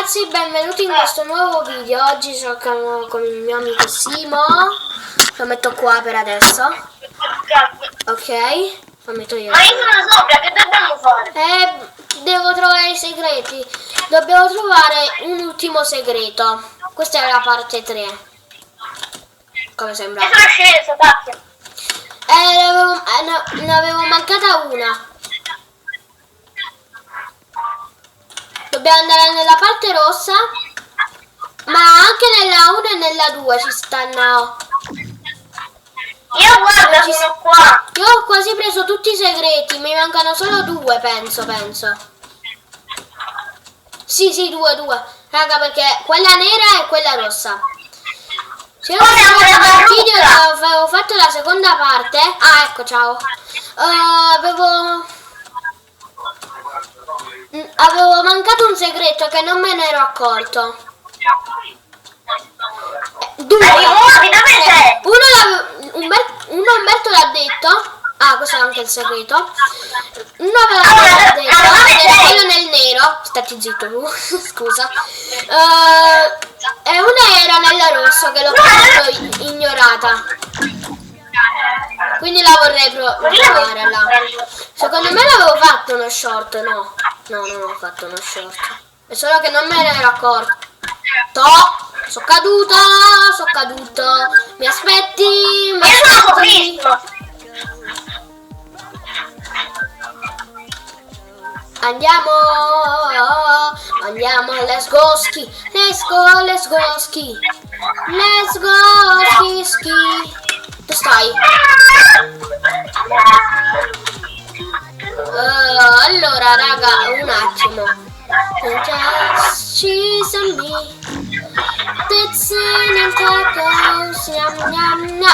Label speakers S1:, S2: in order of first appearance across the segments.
S1: ragazzi, benvenuti in questo nuovo video. Oggi giochiamo con il mio amico Simo. Lo metto qua per adesso. Ok, lo metto io.
S2: Ma io sono sopra, che dobbiamo fare?
S1: Devo trovare i segreti. Dobbiamo trovare un ultimo segreto. Questa è la parte 3. Come sembra?
S2: E sono sceso, cacchio.
S1: Ne avevo mancata una. Dobbiamo andare nella parte rossa, ma anche nella 1 e nella 2 ci stanno.
S2: Io guarda, sono qua.
S1: Io ho quasi preso tutti i segreti, mi mancano solo 2, penso. Sì, 2. Raga, perché quella nera e quella rossa. Se io nel video avevo fatto la seconda parte. Ah, ecco, ciao. Avevo mancato un segreto che non me ne ero accorto. Due.
S2: Dove sei?
S1: Uno Umberto l'ha detto. Ah, questo è anche il segreto. Uno aveva detto, era quello nel nero. Stati zitto tu, scusa. E una era nella rossa che l'ho proprio ignorata. Quindi la vorrei provare là. Secondo me l'avevo fatto uno short, no. No, non ho fatto uno short. È solo che non me ne ero accorto. Sono caduto. Mi aspetti? Andiamo, let's go ski. Dove stai? Allora raga, un attimo.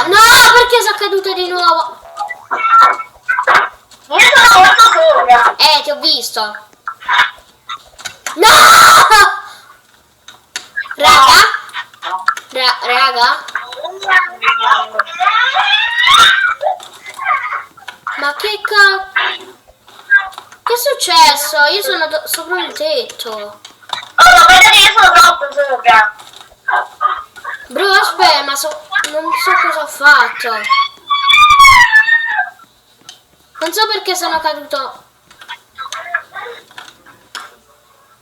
S1: No, perché sono caduta di nuovo?
S2: Io sono molto sopra.
S1: Ti ho visto. No! Raga? Ma che è successo? Io sono sopra il tetto.
S2: Oh, ma guarda che io sono troppo sopra.
S1: Bro, aspetta, ma non so cosa ho fatto. Non so perché sono caduto.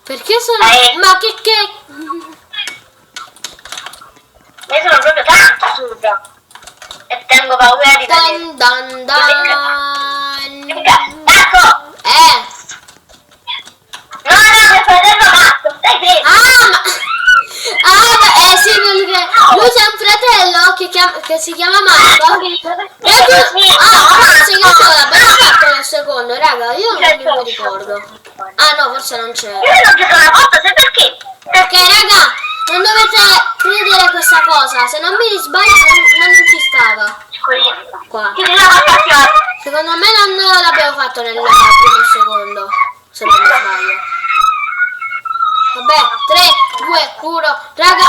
S1: Perché sono... Ma che...
S2: Io sono proprio tanto sopra. E tengo paura di Ecco! No, mio fratello Marco, stai fermo!
S1: Sì, perché lui c'è un fratello che si chiama Marco. Forse io ce l'abbiamo fatto nel secondo, raga, io non me lo ricordo. Ah no, forse non c'è.
S2: Io non ci sono fatta, sai perché?
S1: Perché raga, non dovete credere questa cosa, se non mi sbaglio non ci stava. Qua. Secondo me non l'abbiamo fatto nel primo e secondo, se non mi sbaglio. Vabbè, 3, 2, 1, raga.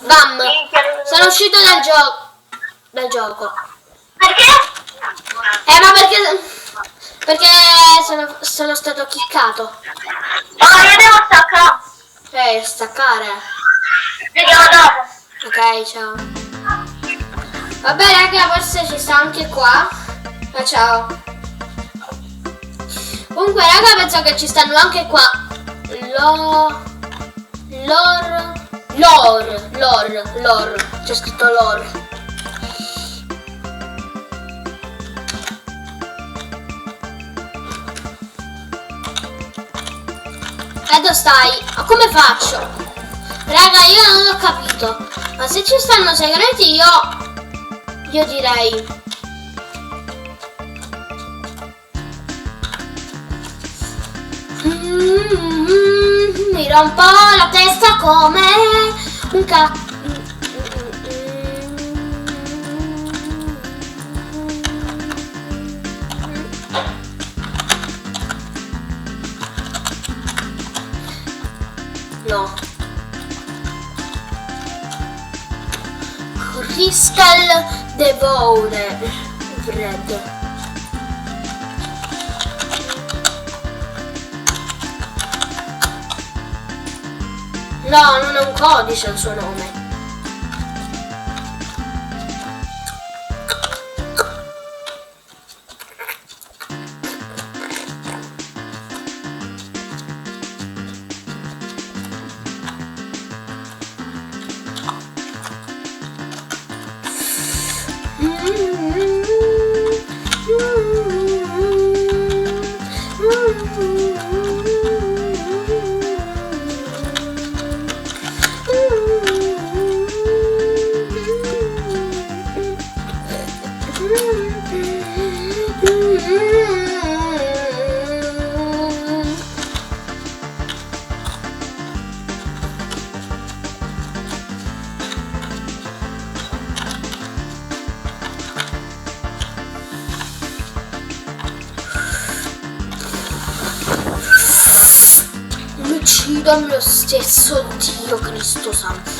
S1: Bam! Sono uscito dal gioco.
S2: Perché?
S1: Ma perché sono stato kiccato.
S2: Oh, io devo staccare.
S1: Staccare.
S2: Vediamo dopo.
S1: Ok, ciao. Vabbè raga, forse ci sta anche qua. Ciao. Comunque raga, penso che ci stanno anche qua. Lore. C'è scritto lore. Dove stai? Ma come faccio? Raga, io non ho capito. Ma se ci stanno segreti io direi. Mi rompo la testa come un No. Crystal Devourer Red. No, non è un codice il suo nome. Mi uccido lo stesso, Dio Cristo santo.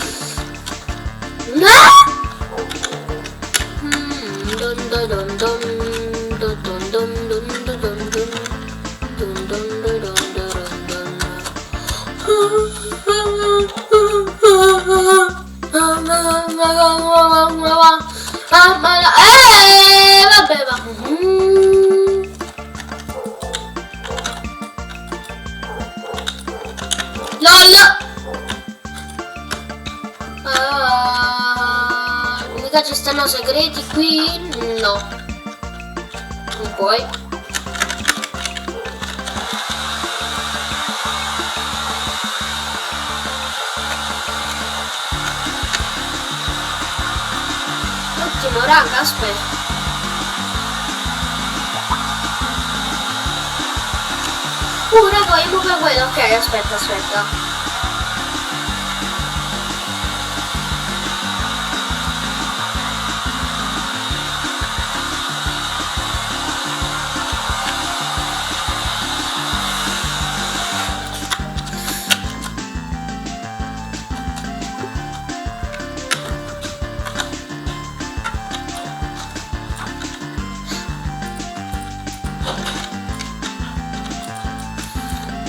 S1: No! Vabbè, va. LOL! Mica ci stanno segreti qui? No. Non puoi. Ottimo, raga, aspetta. Raga, io muovo quello. Ok, aspetta.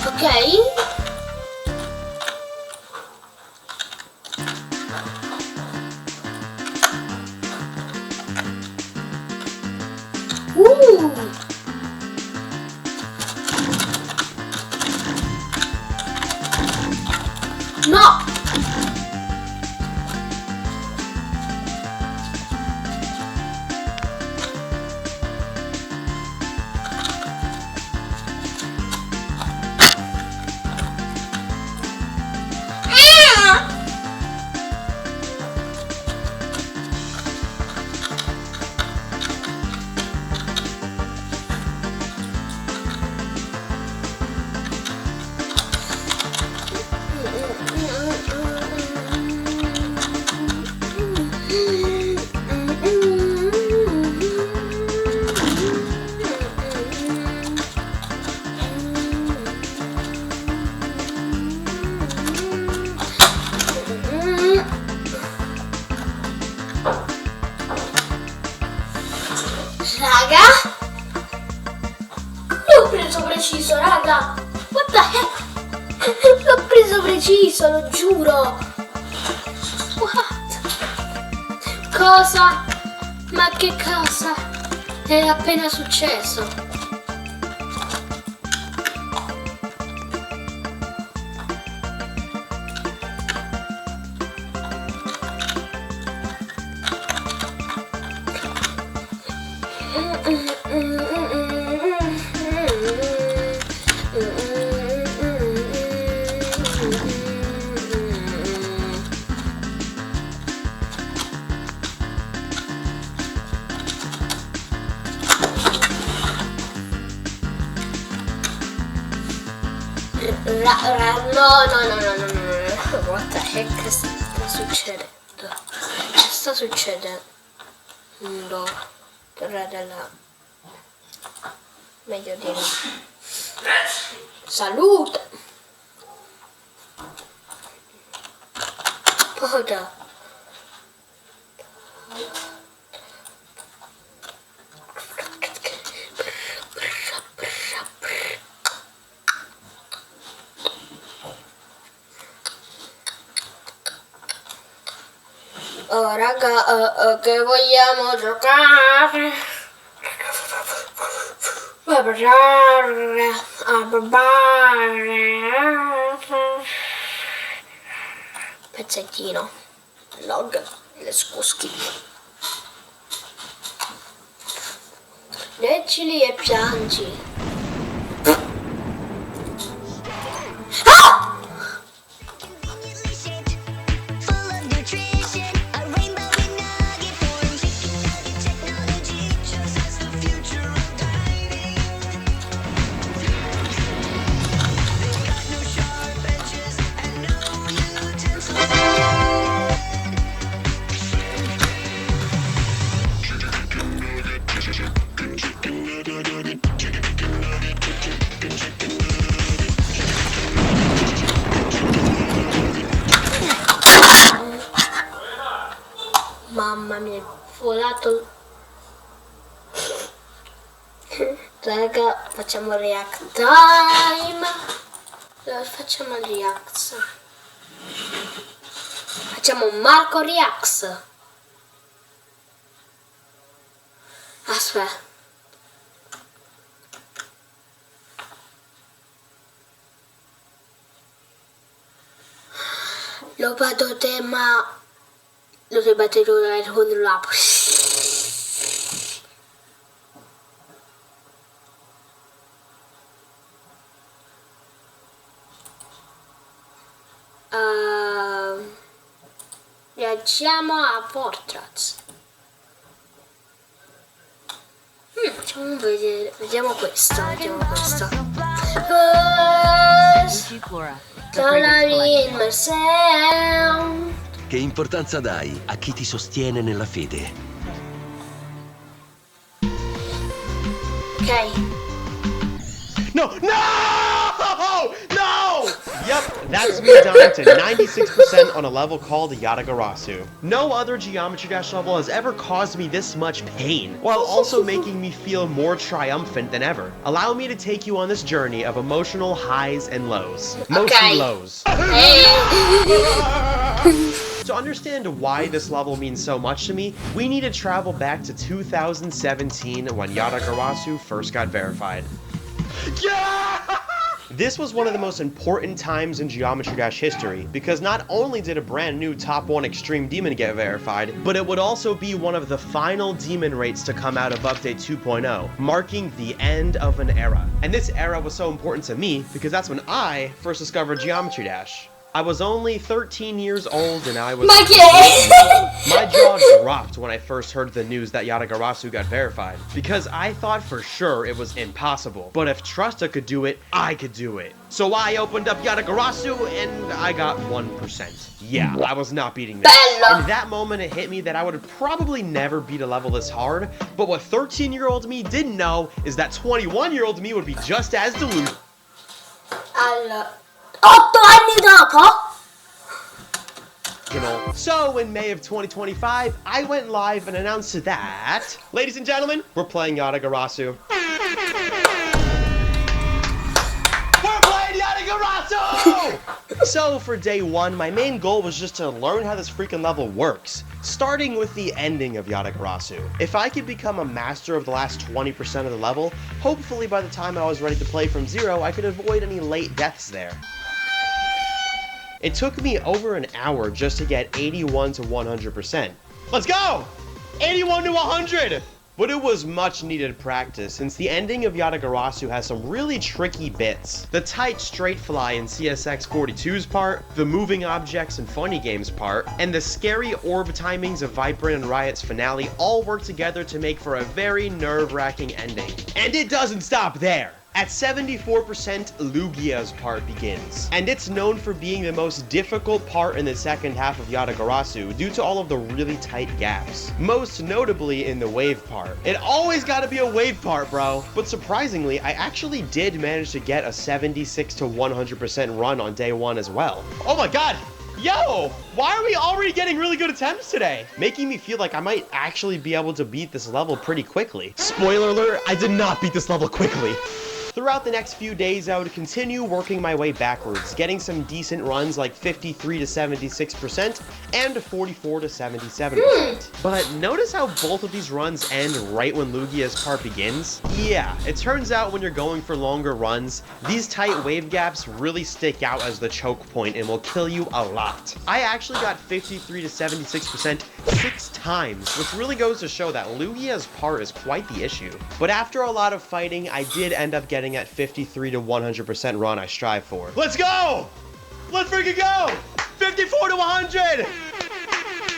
S1: Ok. No! Raga, l'ho preso preciso, raga. What the heck? L'ho preso preciso, lo giuro. What? Cosa? Ma che cosa? È appena successo. No. What the heck sta succedendo? Che sta succedendo? Della... Meglio dire. Salute! Poda. Oh raga, che vogliamo giocare? Pezzettino. Log. Le scuschi. Leggili e piangi. Ah! Mamma mia, volato. Raga, facciamo react time. Facciamo il react. Facciamo un Marco react. Aspetta. Lo vado tema. Lo devo battere con l'app. Reagiamo a Portraits. Facciamo vedere. Vediamo questa.
S3: Che importanza dai a chi ti sostiene nella fede?
S1: Ok.
S4: No! Yep, that's me down to 96% on a level called Yatagarasu. No other Geometry Dash level has ever caused me this much pain, while also making me feel more triumphant than ever. Allow me to take you on this journey of emotional highs and lows. Mostly lows. To understand why this level means so much to me, we need to travel back to 2017 when Yatagarasu first got verified. Yeah! This was one of the most important times in Geometry Dash history, because not only did a brand new top 1 Extreme Demon get verified, but it would also be one of the final demon rates to come out of Update 2.0, marking the end of an era. And this era was so important to me, because that's when I first discovered Geometry Dash. I was only 13 years old and I was... My jaw dropped when I first heard the news that Yatagarasu got verified, because I thought for sure it was impossible. But if Trusta could do it, I could do it. So I opened up Yatagarasu and I got 1%. Yeah, I was not beating that. In that moment it hit me that I would probably never beat a level this hard, but what 13-year-old me didn't know is that 21-year-old me would be just as delusional.
S1: 8 anni dopo?
S4: So in May of 2025, I went live and announced that, ladies and gentlemen, we're playing Yatagarasu. We're playing Yatagarasu! So for day 1, my main goal was just to learn how this freaking level works, starting with the ending of Yatagarasu. If I could become a master of the last 20% of the level, hopefully by the time I was ready to play from 0, I could avoid any late deaths there. It took me over an hour just to get 81 to 100%. Let's go! 81 to 100! But it was much needed practice, since the ending of Yatagarasu has some really tricky bits. The tight straight fly in CSX 42's part, the moving objects and funny games part, and the scary orb timings of Vibrant and Riot's finale all work together to make for a very nerve-wracking ending. And it doesn't stop there! At 74%, Lugia's part begins, and it's known for being the most difficult part in the second half of Yatagarasu due to all of the really tight gaps, most notably in the wave part. It always gotta be a wave part, bro! But surprisingly, I actually did manage to get a 76 to 100% run on day 1 as well. Oh my god! Yo! Why are we already getting really good attempts today? Making me feel like I might actually be able to beat this level pretty quickly. Spoiler alert, I did not beat this level quickly. Throughout the next few days, I would continue working my way backwards, getting some decent runs like 53 to 76% and 44 to 77%. But notice how both of these runs end right when Lugia's part begins? Yeah, it turns out when you're going for longer runs, these tight wave gaps really stick out as the choke point and will kill you a lot. I actually got 53 to 76% 6 times, which really goes to show that Lugia's part is quite the issue. But after a lot of fighting, I did end up getting at 53 to 100% run I strive for. Let's go! Let's freaking go! 54 to 100!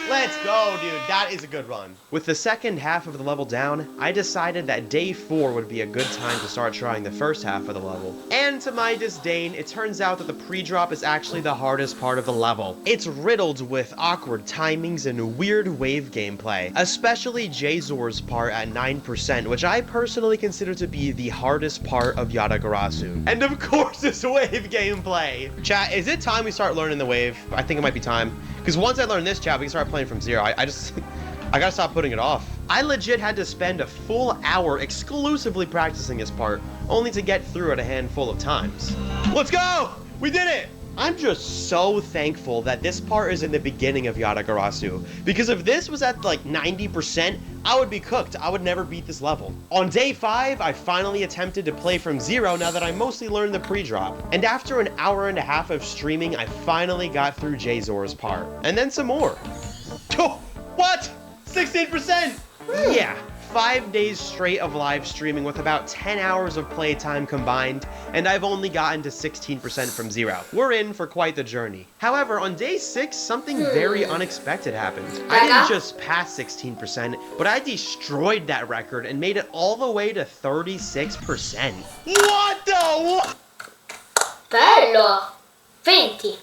S4: Let's go, dude. That is a good run. With the second half of the level down, I decided that day 4 would be a good time to start trying the first half of the level. And to my disdain, it turns out that the pre-drop is actually the hardest part of the level. It's riddled with awkward timings and weird wave gameplay, especially Jazor's part at 9%, which I personally consider to be the hardest part of Yatagarasu. And of course, this wave gameplay. Chat, is it time we start learning the wave? I think it might be time. Because once I learn this, chat, we can start playing from zero. I gotta stop putting it off. I legit had to spend a full hour exclusively practicing this part, only to get through it a handful of times. Let's go! We did it! I'm just so thankful that this part is in the beginning of Yatagarasu, because if this was at like 90%, I would be cooked. I would never beat this level. On day 5, I finally attempted to play from zero now that I mostly learned the pre-drop. And after an hour and a half of streaming, I finally got through Jazor's part. And then some more. Oh, what? 16%? Yeah. 5 days straight of live streaming with about 10 hours of playtime combined, and I've only gotten to 16% from zero. We're in for quite the journey. However, on day 6, something very unexpected happened. I didn't just pass 16%, but I destroyed that record and made it all the way to 36%. What the?
S1: Bello! 20!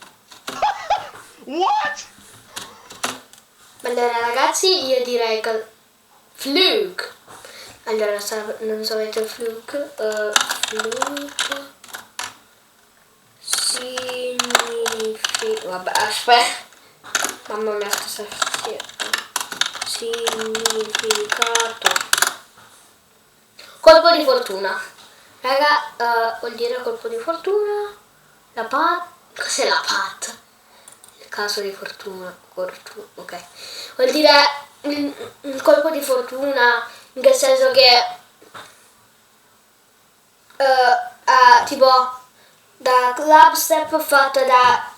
S4: What?
S1: Allora ragazzi, io direi che Fluke. Allora, non sapete il Fluke. Fluke significa... Vabbè, aspetta. Mamma mia, significato. Colpo di fortuna. Raga, vuol dire colpo di fortuna. La pat... Cos'è la pat? Il caso di fortuna. Ok. Vuol dire... un colpo di fortuna, in che senso che tipo da club step fatto da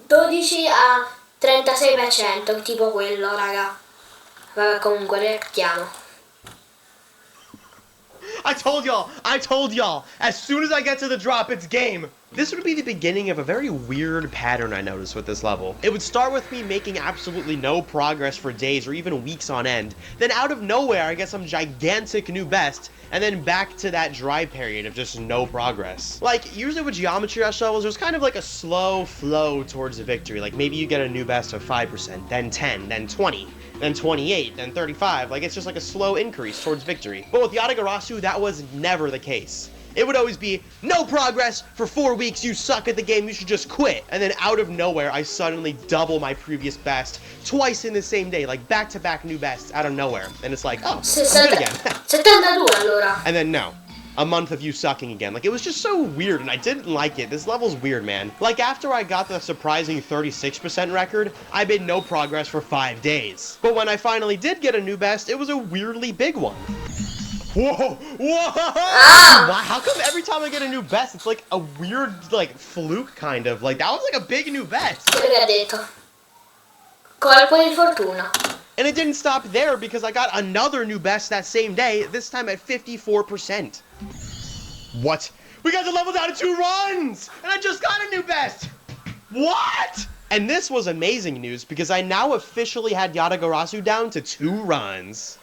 S1: 12 a 36%, tipo quello, raga. Vabbè, comunque reactiamo.
S4: I told y'all, as soon as I get to the drop, it's game. This would be the beginning of a very weird pattern I noticed with this level. It would start with me making absolutely no progress for days or even weeks on end. Then out of nowhere, I get some gigantic new best, and then back to that dry period of just no progress. Like, usually with Geometry Rush levels, there's kind of like a slow flow towards a victory. Like, maybe you get a new best of 5%, then 10, then 20. Then 28, then 35, like it's just like a slow increase towards victory. But with Yatagarasu, that was never the case. It would always be, no progress for 4 weeks, you suck at the game, you should just quit. And then out of nowhere, I suddenly double my previous best twice in the same day, like back-to-back new bests out of nowhere. And it's like, oh, I'm good again.
S1: 72 allora.
S4: And then no. A month of you sucking again. Like, it was just so weird, and I didn't like it. This level's weird, man. Like, after I got the surprising 36% record, I made no progress for 5 days. But when I finally did get a new best, it was a weirdly big one. Whoa! Whoa! Wow, how come every time I get a new best, it's like a weird, like, fluke, kind of? Like, that was like a big new best.
S1: Che ha detto? Colpo di fortuna.
S4: And it didn't stop there because I got another new best that same day, this time at 54%. What? We got the level down to 2 runs! And I just got a new best! What? And this was amazing news because I now officially had Yatagarasu down to 2 runs.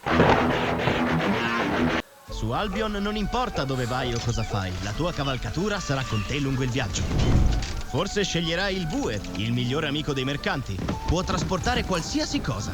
S5: Su Albion non importa dove vai o cosa fai, la tua cavalcatura sarà con te lungo il viaggio. Forse sceglierai il bue, il migliore amico dei mercanti. Può trasportare qualsiasi cosa.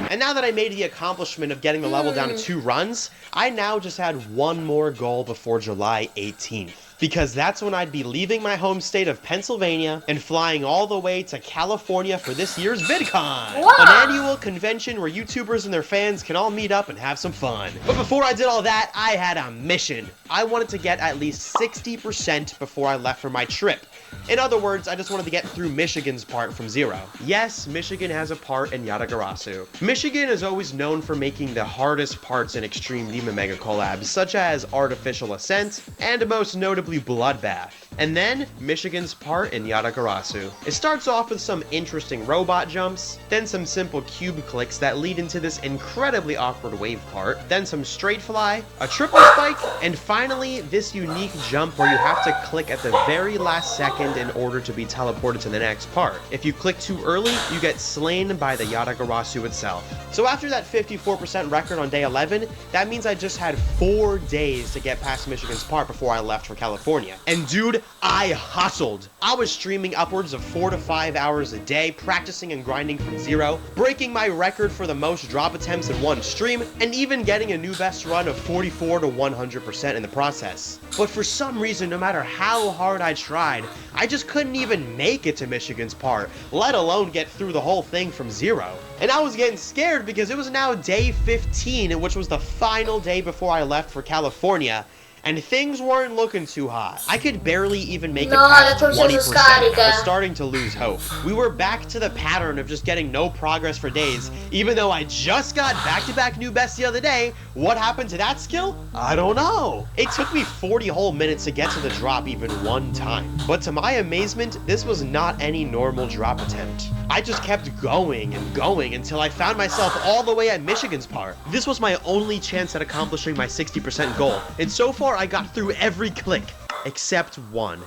S4: And now that I made the accomplishment of getting the level down to 2 runs, I now just had one more goal before July 18th. because that's when I'd be leaving my home state of Pennsylvania and flying all the way to California for this year's VidCon, an annual convention where YouTubers and their fans can all meet up and have some fun. But before I did all that, I had a mission. I wanted to get at least 60% before I left for my trip. In other words, I just wanted to get through Michigan's part from zero. Yes, Michigan has a part in Yatagarasu. Michigan is always known for making the hardest parts in Extreme Demon Mega collabs, such as Artificial Ascent, and most notably Bloodbath. And then, Michigan's part in Yatagarasu. It starts off with some interesting robot jumps, then some simple cube clicks that lead into this incredibly awkward wave part, then some straight fly, a triple spike, and finally, this unique jump where you have to click at the very last second in order to be teleported to the next part. If you click too early, you get slain by the Yatagarasu itself. So after that 54% record on day 11, that means I just had 4 days to get past Michigan's part before I left for California. And dude, I hustled. I was streaming upwards of 4 to 5 hours a day, practicing and grinding from zero, breaking my record for the most drop attempts in one stream, and even getting a new best run of 44 to 100% in the process. But for some reason, no matter how hard I tried, I just couldn't even make it to Michigan's part, let alone get through the whole thing from zero. And I was getting scared because it was now day 15, which was the final day before I left for California, and things weren't looking too hot. I could barely even make it past 20%. I was starting to lose hope. We were back to the pattern of just getting no progress for days. Even though I just got back-to-back new bests the other day, what happened to that skill? I don't know. It took me 40 whole minutes to get to the drop even one time. But to my amazement, this was not any normal drop attempt. I just kept going and going until I found myself all the way at Michigan's part. This was my only chance at accomplishing my 60% goal, and so far I got through every click, except one.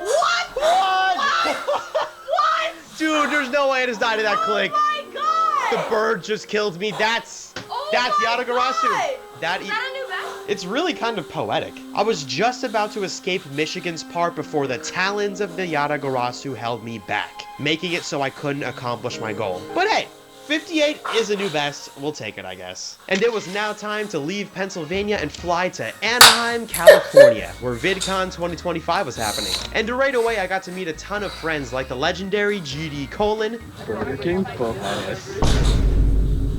S4: What? What? Dude, there's no way I just died to that click.
S1: Oh my god!
S4: The bird just killed me. That's Yatagarasu. It's really kind of poetic. I was just about to escape Michigan's part before the talons of the Yatagarasu held me back, making it so I couldn't accomplish my goal. But hey, 58 is a new best. We'll take it, I guess. And it was now time to leave Pennsylvania and fly to Anaheim, California, where VidCon 2025 was happening. And right away, I got to meet a ton of friends like the legendary GD Colon,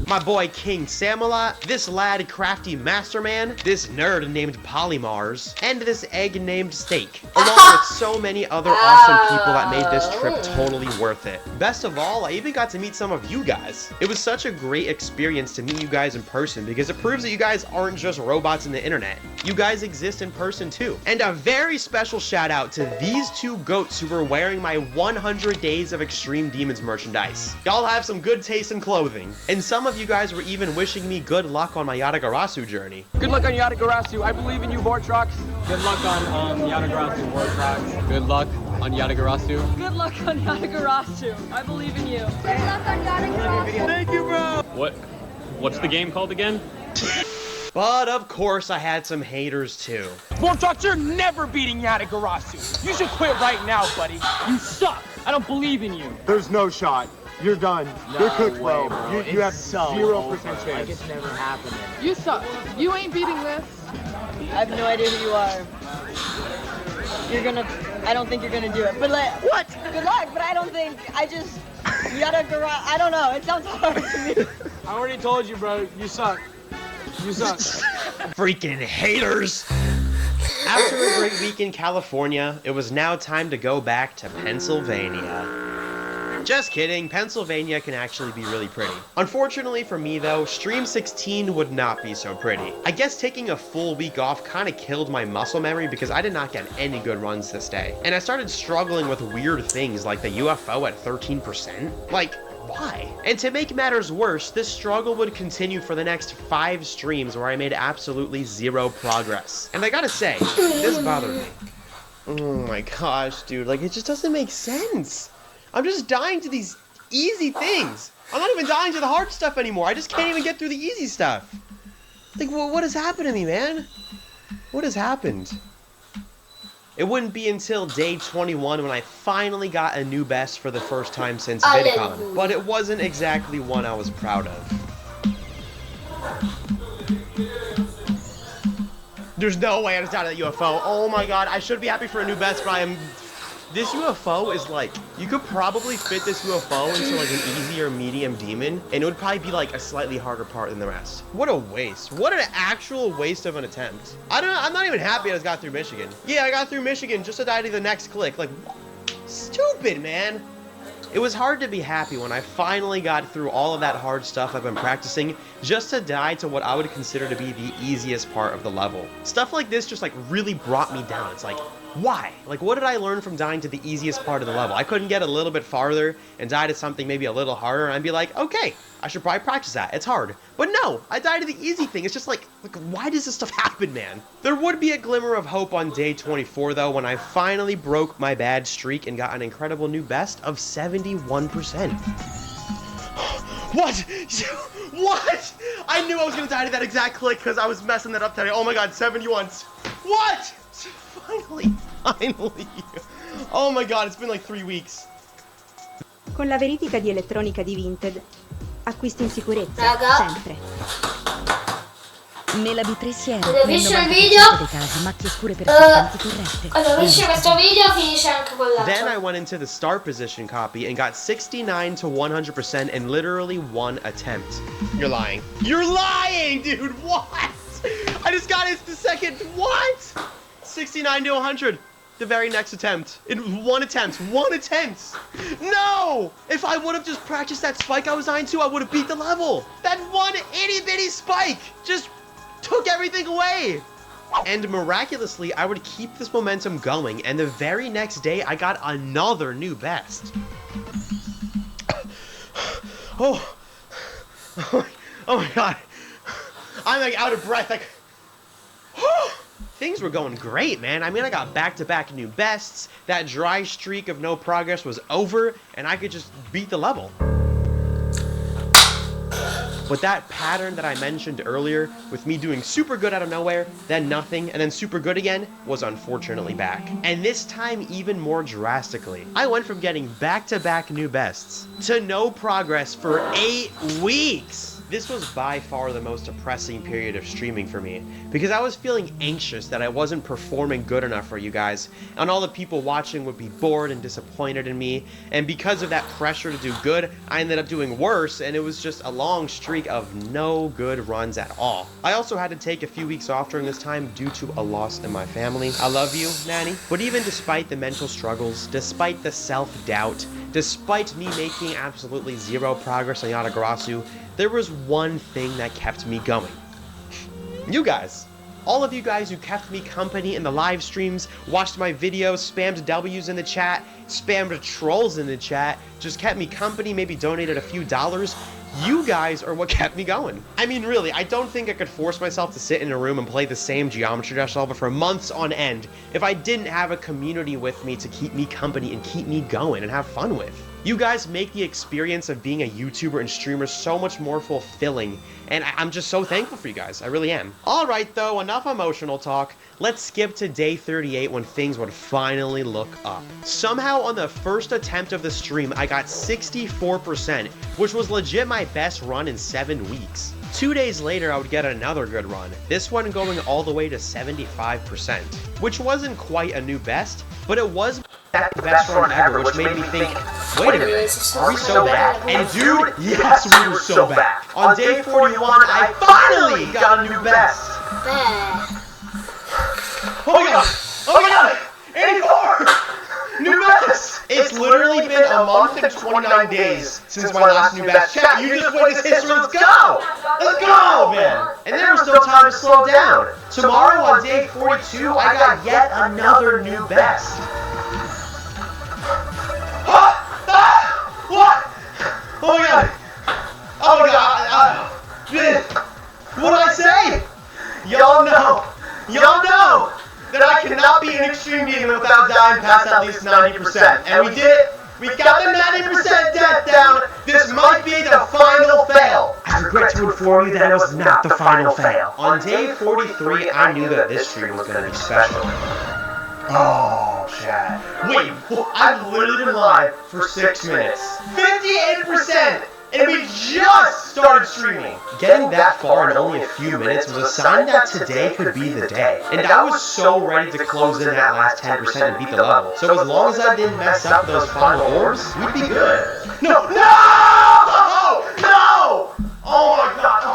S4: my boy King Samalot, this lad Crafty Masterman, this nerd named Polymars, and this egg named Steak, along with so many other awesome people that made this trip totally worth it. Best of all, I even got to meet some of you guys. It was such a great experience to meet you guys in person because it proves that you guys aren't just robots in the internet. You guys exist in person too. And a very special shout out to these two goats who were wearing my 100 Days of Extreme Demons merchandise. Y'all have some good taste in clothing, and some of you guys were even wishing me good luck on my Yatagarasu journey.
S6: Good luck on Yatagarasu. I believe in you, Vortrox. Good luck on Yatagarasu, Vortrox. Good luck on Yatagarasu.
S7: Good luck on Yatagarasu. I believe in you. Good luck on Yatagarasu.
S6: Thank you, bro.
S8: What's the game called again?
S4: But of course I had some haters too.
S6: Vortrox, you're never beating Yatagarasu. You should quit right now, buddy. You suck. I don't believe in you.
S9: There's no shot. You're done.
S6: No
S9: You're cooked,
S6: way,
S9: bro. You have 0% chance.
S6: Like it's never happening.
S7: You suck. You ain't beating this.
S10: I have no idea who you are. I don't think you're gonna do it. But what? Good luck, but I don't think, I don't know. It sounds hard to me.
S6: I already told you, bro. You suck. You suck.
S4: Freaking haters! After a great week in California, it was now time to go back to Pennsylvania. Just kidding, Pennsylvania can actually be really pretty. Unfortunately for me though, Stream 16 would not be so pretty. I guess taking a full week off kinda killed my muscle memory because I did not get any good runs this day. And I started struggling with weird things like the UFO at 13%. Like, why? And to make matters worse, this struggle would continue for the next 5 streams where I made absolutely 0 progress. And I gotta say, this bothered me. Oh my gosh, dude, like it just doesn't make sense. I'm just dying to these easy things. I'm not even dying to the hard stuff anymore. I just can't even get through the easy stuff. Like, what has happened to me, man? What has happened? It wouldn't be until day 21 when I finally got a new best for the first time since VidCon. But it wasn't exactly one I was proud of. There's no way I just died of that UFO. Oh my god, I should be happy for a new best, but I am... This UFO is like, you could probably fit this UFO into like an easy or medium demon, and it would probably be like a slightly harder part than the rest. What a waste. What an actual waste of an attempt. I'm not even happy I just got through Michigan. Yeah, I got through Michigan just to die to the next click. Like, stupid, man. It was hard to be happy when I finally got through all of that hard stuff I've been practicing just to die to what I would consider to be the easiest part of the level. Stuff like this just like really brought me down. It's like, why? Like, what did I learn from dying to the easiest part of the level? I couldn't get a little bit farther and die to something maybe a little harder, and I'd be like, okay, I should probably practice that. It's hard. But no, I died to the easy thing. It's just like, why does this stuff happen, man? There would be a glimmer of hope on day 24, though, when I finally broke my bad streak and got an incredible new best of 71%. What? What? I knew I was going to die to that exact click because I was messing that up today. Oh my god, 71. What? Finally. Oh my god, it's been like 3 weeks.
S11: Con la verifica di elettronica di Vinted, acquisti in sicurezza, sempre. Nella B3
S1: Se finisce il video, quando finisce questo video finisce anche quell'altro.
S4: Then I went into the start position copy and got 69 to 100% in literally one attempt. You're lying. You're lying, dude. What? I just got it the second. What? 69 to 100. The very next attempt. In one attempt. No! If I would have just practiced that spike I was dying to, I would have beat the level. That one itty bitty spike just took everything away. And miraculously, I would keep this momentum going, and the very next day, I got another new best. Oh my god. I'm like out of breath. Like, things were going great, man. I mean, I got back-to-back new bests. That dry streak of no progress was over, and I could just beat the level. But that pattern that I mentioned earlier, with me doing super good out of nowhere, then nothing, and then super good again, was unfortunately back. And this time even more drastically. I went from getting back-to-back new bests to no progress for 8 weeks. This was by far the most depressing period of streaming for me, because I was feeling anxious that I wasn't performing good enough for you guys, and all the people watching would be bored and disappointed in me, and because of that pressure to do good, I ended up doing worse, and it was just a long streak of no good runs at all. I also had to take a few weeks off during this time due to a loss in my family. I love you, Nanny. But even despite the mental struggles, despite the self-doubt, despite me making absolutely zero progress on Yatagarasu, there was one thing that kept me going. You guys. All of you guys who kept me company in the live streams, watched my videos, spammed W's in the chat, spammed trolls in the chat, just kept me company, maybe donated a few dollars. You guys are what kept me going. I mean, really, I don't think I could force myself to sit in a room and play the same Geometry Dash level for months on end if I didn't have a community with me to keep me company and keep me going and have fun with. You guys make the experience of being a YouTuber and streamer so much more fulfilling, and I'm just so thankful for you guys. I really am. Alright though, enough emotional talk. Let's skip to day 38 when things would finally look up. Somehow on the first attempt of the stream, I got 64%, which was legit my best run in 7 weeks. 2 days later, I would get another good run, this one going all the way to 75%, which wasn't quite a new best, but it was the best run ever, which made me think, wait a minute, are we so bad? And dude, yes, we were so bad. On day 41, I finally got a new best. Oh my god! Oh my god! 84! New best! It's literally been a month and 29 days since my last new best. Chat, you just witnessed history, let's go! Let's go, man! And there was still time to slow down. Tomorrow on day 42, I got yet another new best. What? Oh my god! Oh my god! What did I say? Y'all know that I cannot be an extreme demon without dying past at least 90%. And we did it. We got the 90% death down. This might be the final fail. I regret to inform you that it was not the final fail. On day 43, I knew that this stream was going to be special. Oh, chat. Wait, I've literally been live for 6 minutes. 58%! and we just started streaming. Getting that far in only a few minutes was a sign that today could be the day. And I was so ready to close in that last 10% and beat the level. So as long as I didn't mess up those final orbs, we'd be good. No! No! No! Oh my god! Oh.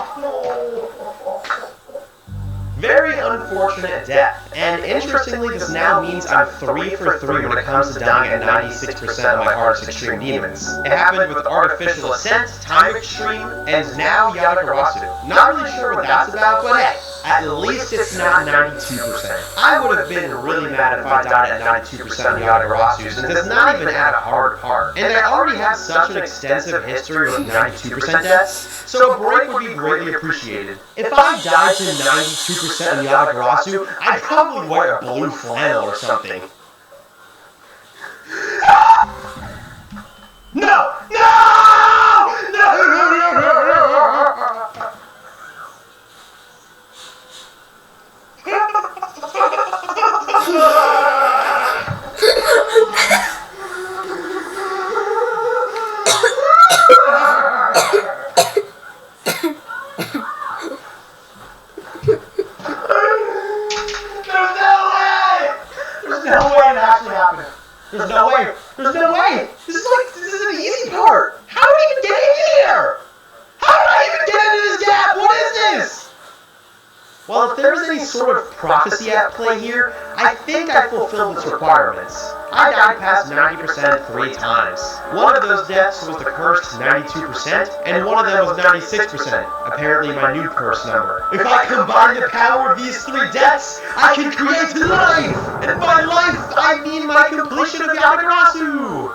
S4: Very unfortunate death, and interestingly this now means I'm 3 for 3 when it comes to dying at 96% of my hardest extreme demons. It happened with Artificial Ascent, Time Extreme, and now Yatagarasu. Not really sure what that's about, but hey, at least it's not 92%. I would have been really mad if I died at 92% of Yatagarasu, since it's not even at a hard part. And I already have such an extensive history with 92% deaths, so a break would be greatly appreciated. If I died to 92% of Yatagarasu, I'd probably wear a blue flannel or something. No! No! There's no way! There's no way! This is an easy part! How did I even get in here? How did I even get into this gap? What is this? Well, if there's any sort of prophecy at play here, I think I fulfilled its requirements. I died past 90% 3 times. One of those deaths was the cursed 92%, and one of them was 96%, apparently my new curse number. If I combine the power of these 3 deaths, I can create life! And by life, I mean my completion of Yatagarasu!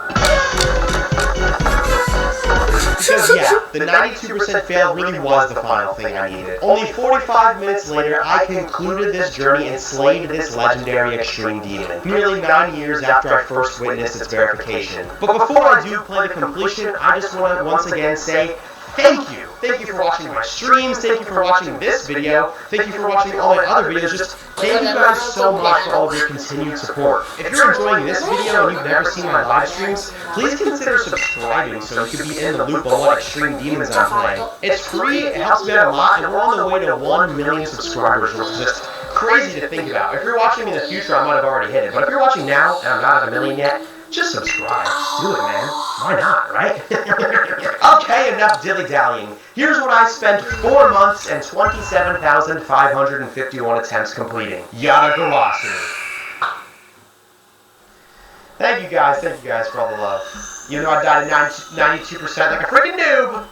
S4: Because yeah, the 92% fail really was the final thing I needed. Only 45 minutes later, I concluded this journey and slayed this legendary extreme demon, nearly 9 years after I first witnessed its verification. But before I do play the completion, I just want to once again say thank you. Thank you for watching my streams, thank you for watching this video, thank you for watching all my other videos, just thank you guys so much for all of your continued support. If you're enjoying this video and you've never seen my live streams, please consider subscribing so you can be in the loop on what extreme demons I'm playing. It's free, it helps me out a lot, and we're on the way to 1 million subscribers, which is just crazy to think about. If you're watching me in the future, I might have already hit it, but if you're watching now and I'm not at 1 million yet, just subscribe. Do it, man. Why not, right? Okay, enough dilly-dallying. Here's what I spent 4 months and 27,551 attempts completing. Yatagarasu. Thank you guys for all the love. Even though I died at 92% like a freaking noob.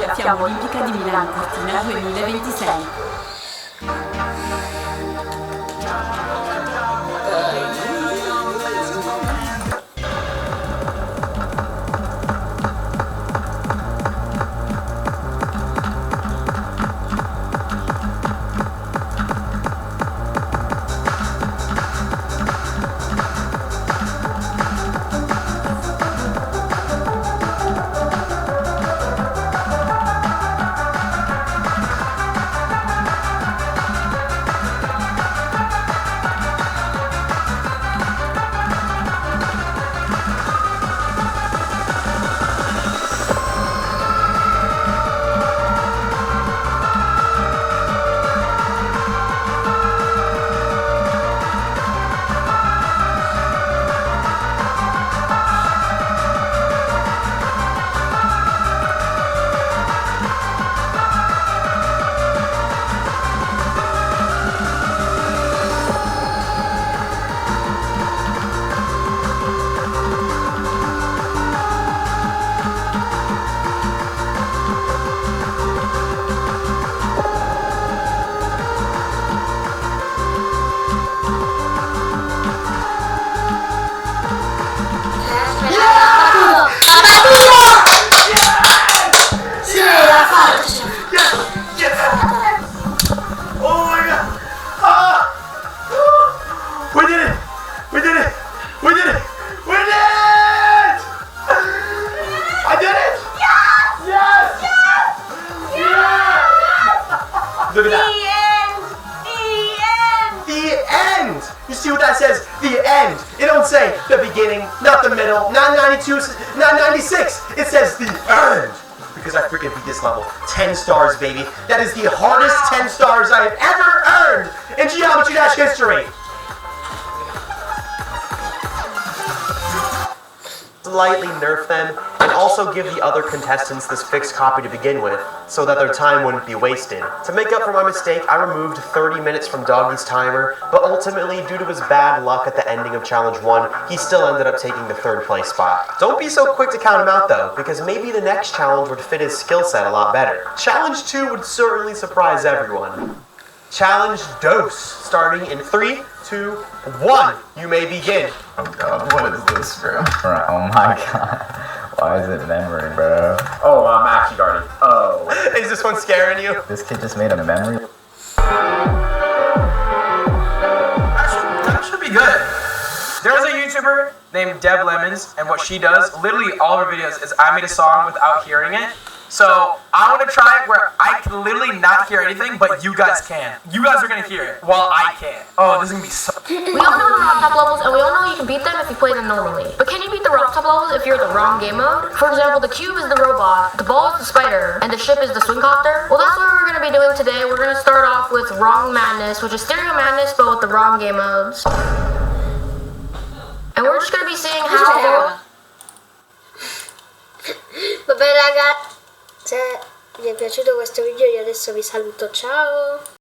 S12: della Fiamma Olimpica di Milano Cortina 2026.
S4: Look at that. The end! You see what that says? The end. It don't say the beginning, not the middle, not 92, not 96. It says the end. Because I freaking beat this level. 10 stars, baby. That is the hardest 10 stars I have ever earned in Geometry Dash history. Slightly nerf them, and also give the other contestants this fixed copy to begin with, so that their time wouldn't be wasted. To make up for my mistake, I removed 30 minutes from Doggy's timer, but ultimately, due to his bad luck at the ending of Challenge 1, he still ended up taking the 3rd place spot. Don't be so quick to count him out though, because maybe the next challenge would fit his skill set a lot better. Challenge 2 would certainly surprise everyone. Challenge Dose, starting in 3, 2, 1. You may begin.
S13: Oh god, what is this, bro? Oh my god. Why is it memory, bro? Oh, I'm actually guarding. Oh.
S4: Is this one scaring you?
S13: This kid just made a memory?
S14: That should be good. There's a YouTuber named Deb Lemons, and what she does, literally all of her videos is I made a song without hearing it. So I want to try it where I can literally not hear anything, but you guys can. You guys are going to hear it while I can't. Oh, this is going to be so...
S15: We all know the rock top levels, and we all know you can beat them if you play them normally. But can you beat the rock top levels if you're in the wrong game mode? For example, the cube is the robot, the ball is the spider, and the ship is the swingcopter. Well, that's what we're going to be doing today. We're going to start off with Wrong Madness, which is Stereo Madness, but with the wrong game modes. And we're just going to be seeing how...
S1: Vabbè raga, se vi è piaciuto questo video io adesso vi saluto, ciao!